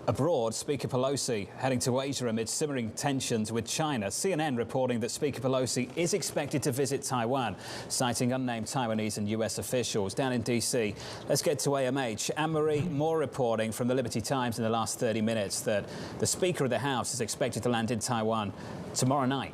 Abroad, Speaker Pelosi heading to Asia amid simmering tensions with China. CNN reporting that Speaker Pelosi is expected to visit Taiwan, citing unnamed Taiwanese and US officials. Down in D.C., let's get to AMH. Annmarie, more reporting from the Liberty Times in the last 30 minutes that the Speaker of the House is expected to land in Taiwan tomorrow night.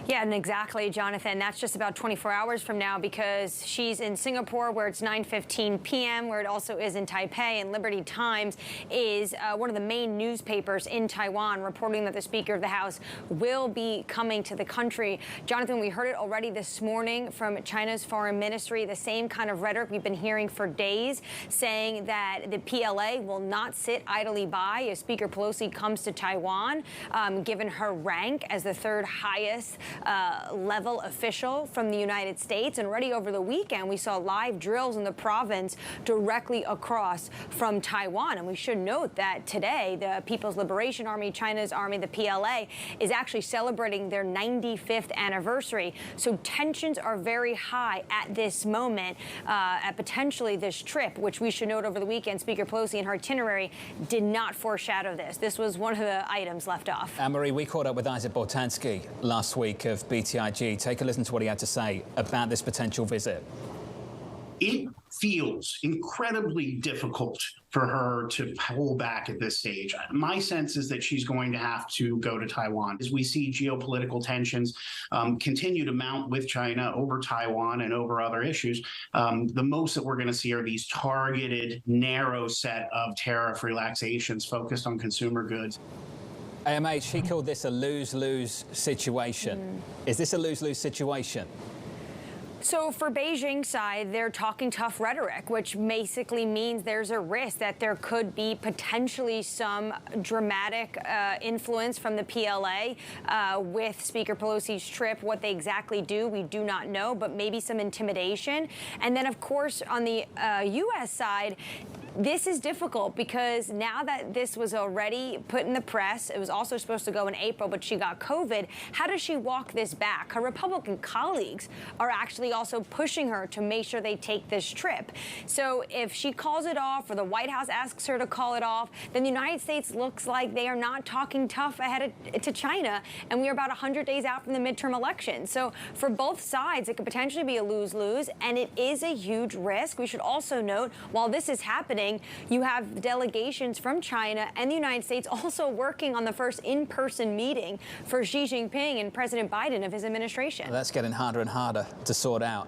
Yeah, and exactly, Jonathan. That's just about 24 hours from now because she's in Singapore where it's 9:15 p.m., where it also is in Taipei. And Liberty Times is one of the main newspapers in Taiwan reporting that the Speaker of the House will be coming to the country. Jonathan, we heard it already this morning from China's foreign ministry, the same kind of rhetoric we've been hearing for days, saying that the PLA will not sit idly by if Speaker Pelosi comes to Taiwan, given her rank as the third highest level official from the United States. And already over the weekend, we saw live drills in the province directly across from Taiwan. And we should note that today, the People's Liberation Army, China's army, the PLA, is actually celebrating their 95th anniversary. So tensions are very high at this moment, at potentially this trip, which we should note over the weekend, Speaker Pelosi in her itinerary did not foreshadow this. This was one of the items left off. Annmarie, we caught up with Isaac Boltanski last week of BTIG. Take a listen to what he had to say about this potential visit. It feels incredibly difficult for her to pull back at this stage. My sense is that she's going to have to go to Taiwan. As we see geopolitical tensions continue to mount with China over Taiwan and over other issues, the most that we're going to see are these targeted, narrow set of tariff relaxations focused on consumer goods. AMH, he called this a lose-lose situation. Is this a lose-lose situation? So for Beijing's side, they're talking tough rhetoric, which basically means there's a risk that there could be potentially some dramatic influence from the PLA with Speaker Pelosi's trip. What they exactly do, we do not know, but maybe some intimidation. And then, of course, on the U.S. side, this is difficult because now that this was already put in the press, it was also supposed to go in April, but she got COVID. How does she walk this back? Her Republican colleagues are actually also pushing her to make sure they take this trip. So if she calls it off or the White House asks her to call it off, then the United States looks like they are not talking tough ahead to China, and we are about 100 days out from the midterm election. So for both sides, it could potentially be a lose-lose, and it is a huge risk. We should also note, while this is happening, you have delegations from China and the United States also working on the first in-person meeting for Xi Jinping and President Biden of his administration. That's getting harder and harder to sort out.